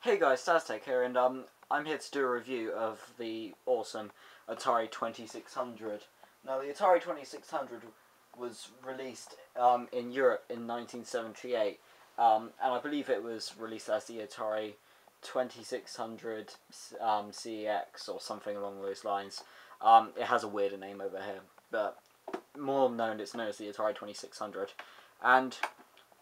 Hey guys, Taztech here, and I'm here to do a review of the awesome Atari 2600. Now, the Atari 2600 was released in Europe in 1978, and I believe it was released as the Atari 2600 CEX or something along those lines. It has a weirder name over here, but more known, it's known as the Atari 2600. And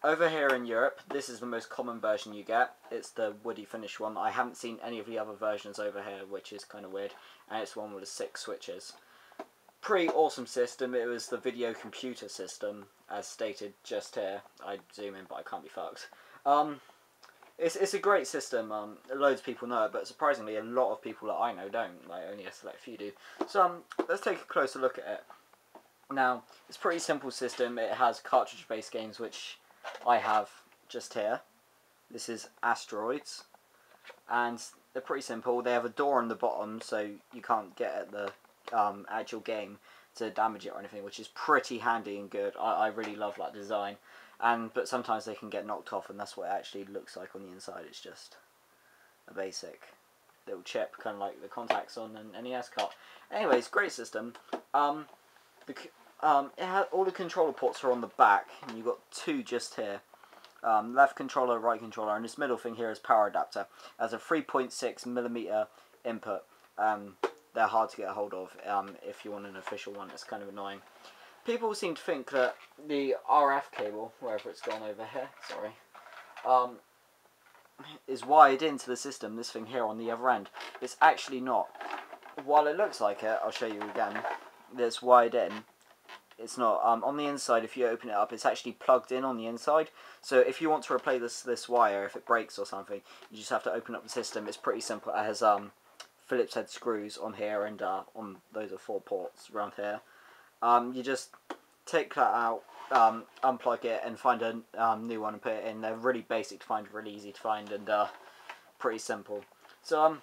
over here in Europe, this is the most common version you get. It's the woody finish one. I haven't seen any of the other versions over here, which is kind of weird. And it's one with the 6 switches. Pretty awesome system. It was the video computer system, as stated just here. I zoom in, but I can't be fucked. It's a great system. Loads of people know it, but surprisingly, a lot of people that I know don't. Like, only a select few do. So let's take a closer look at it. Now, it's a pretty simple system. It has cartridge-based games, which I have just here. This is Asteroids, and they're pretty simple. They have a door on the bottom, so you can't get at the actual game to damage it or anything, which is pretty handy and good. I really love that design, but sometimes they can get knocked off, and that's what it actually looks like on the inside. It's just a basic little chip, kind of like the contacts on an NES cart. Anyways, great system. It has, all the controller ports are on the back, and you've got 2 just here. Left controller, right controller, and this middle thing here is power adapter. It has a 3.6mm input. They're hard to get a hold of if you want an official one. It's kind of annoying. People seem to think that the RF cable, wherever it's gone over here, sorry, is wired into the system, this thing here on the other end. It's actually not. While it looks like it, I'll show you again, it's wired in. It's not. On the inside, if you open it up, it's actually plugged in on the inside. So if you want to replace this wire, if it breaks or something, you just have to open up the system. It's pretty simple. It has Phillips head screws on here, and on those are 4 ports around here. You just take that out, unplug it, and find a new one and put it in. They're really basic to find, really easy to find, and pretty simple. So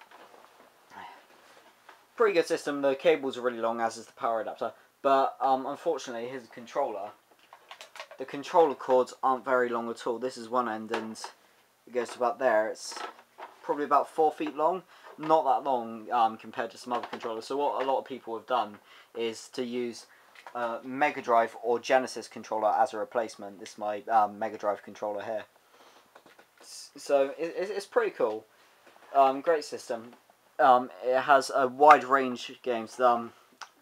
pretty good system. The cables are really long, as is the power adapter. But unfortunately, here's the controller. The controller cords aren't very long at all. This is one end, and it goes to about there. It's probably about 4 feet long. Not that long compared to some other controllers. So what a lot of people have done is to use Mega Drive or Genesis controller as a replacement. This is my Mega Drive controller here. So it's pretty cool. Great system. It has a wide range of games.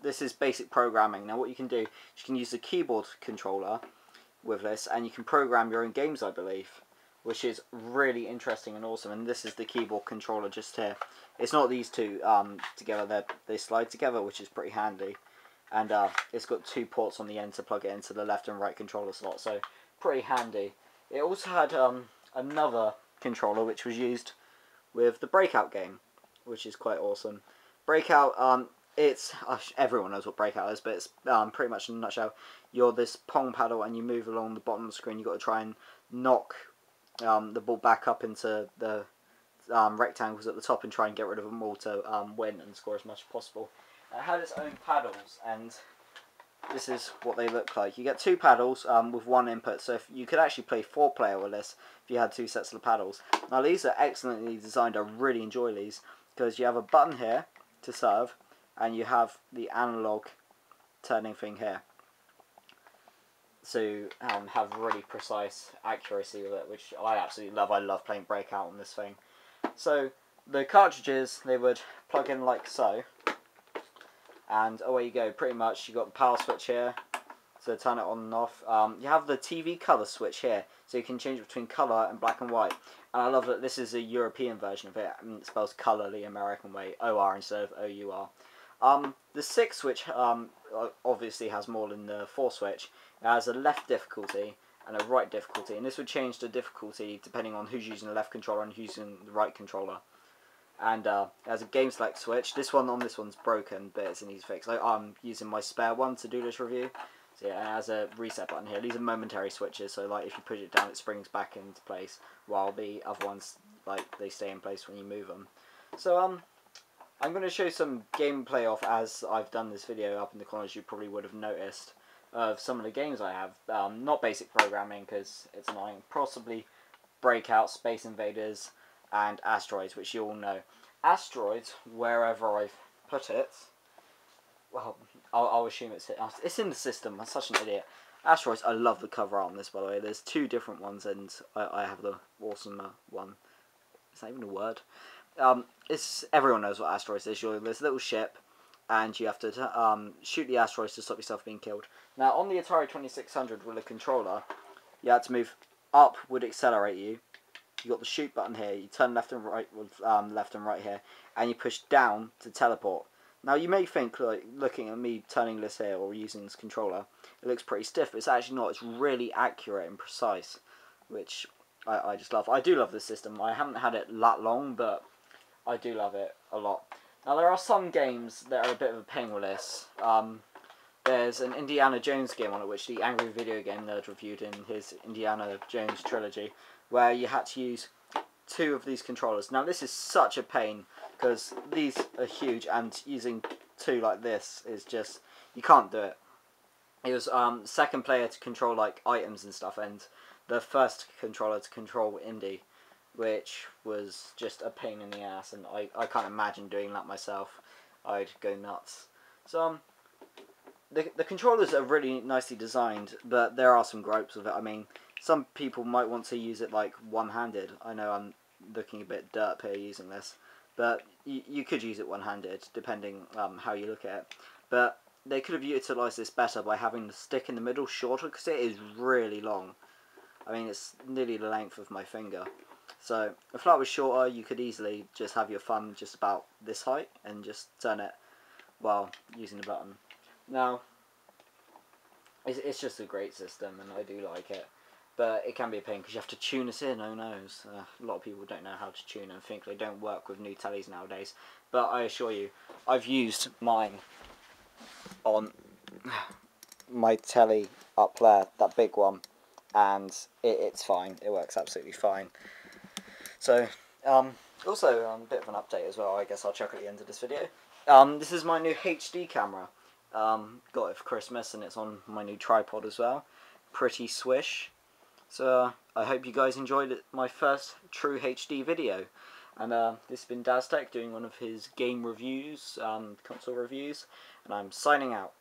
This is basic programming. Now what you can do is you can use the keyboard controller with this, and you can program your own games, I believe, which is really interesting and awesome. And this is the keyboard controller just here. It's not these two together, they slide together, which is pretty handy. And it's got 2 ports on the end to plug it into the left and right controller slot, so pretty handy. It also had another controller which was used with the Breakout game, which is quite awesome. Breakout, it's everyone knows what Breakout is, but it's pretty much in a nutshell. You're this Pong paddle, and you move along the bottom of the screen. You've got to try and knock the ball back up into the rectangles at the top and try and get rid of them all to win and score as much as possible. It had its own paddles, and this is what they look like. You get 2 paddles with 1 input, so if you could actually play 4-player with this if you had 2 sets of the paddles. Now these are excellently designed. I really enjoy these because you have a button here to serve, and you have the analog turning thing here. So have really precise accuracy with it, which I absolutely love. I love playing Breakout on this thing. So the cartridges, they would plug in like so, and away you go. Pretty much, you got the power switch here to turn it on and off. You have the TV color switch here, so you can change between color and black and white. And I love that this is a European version of it. It spells color the American way, OR instead of OUR. The 6 switch obviously has more than the 4 switch. It has a left difficulty and a right difficulty, and this would change the difficulty depending on who's using the left controller and who's using the right controller. And it has a game select switch. This one's broken, but it's an easy fix. I'm using my spare one to do this review. So yeah, it has a reset button here. These are momentary switches, so like if you push it down, it springs back into place, while the other ones, like, they stay in place when you move them. So I'm going to show some gameplay off as I've done this video up in the corners. You probably would have noticed of some of the games I have. Not basic programming because it's annoying. Possibly Breakout, Space Invaders, and Asteroids, which you all know. Asteroids, wherever I've put it, well, I'll assume it's in the system. I'm such an idiot. Asteroids, I love the cover art on this, by the way. There's two different ones, and I have the awesome one. Is that even a word? Everyone knows what Asteroids is. There's a little ship, and you have to shoot the asteroids to stop yourself being killed. Now, on the Atari 2600 with a controller, you had to move up would accelerate you. You got the shoot button here. You turn left and right with left and right here, and you push down to teleport. Now, you may think, like, looking at me turning this here or using this controller, it looks pretty stiff, but it's actually not. It's really accurate and precise, which I just love. I do love this system. I haven't had it that long, but I do love it a lot. Now, there are some games that are a bit of a pain with this. There's an Indiana Jones game on it, which the Angry Video Game Nerd reviewed in his Indiana Jones trilogy, where you had to use two of these controllers. Now, this is such a pain, because these are huge, and using two like this is just, you can't do it. It was second player to control like items and stuff, and the first controller to control Indy, which was just a pain in the ass, and I can't imagine doing that myself. I'd go nuts. So the controllers are really nicely designed, but there are some gripes with it. I mean, some people might want to use it like one-handed. I know I'm looking a bit derp here using this, but you could use it one-handed depending how you look at it. But they could have utilised this better by having the stick in the middle shorter, because it is really long. I mean, it's nearly the length of my finger. So if that was shorter, you could easily just have your thumb just about this height and just turn it while using the button. Now, it's just a great system, and I do like it. But it can be a pain because you have to tune this in, oh noes. A lot of people don't know how to tune and think they don't work with new tellies nowadays. But I assure you, I've used mine on my telly up there, that big one, and it's fine. It works absolutely fine. So, also a bit of an update as well, I guess I'll chuck at the end of this video. This is my new HD camera. Got it for Christmas, and it's on my new tripod as well. Pretty swish. So I hope you guys enjoyed my first true HD video. And this has been Daz Tech doing one of his game reviews, console reviews, and I'm signing out.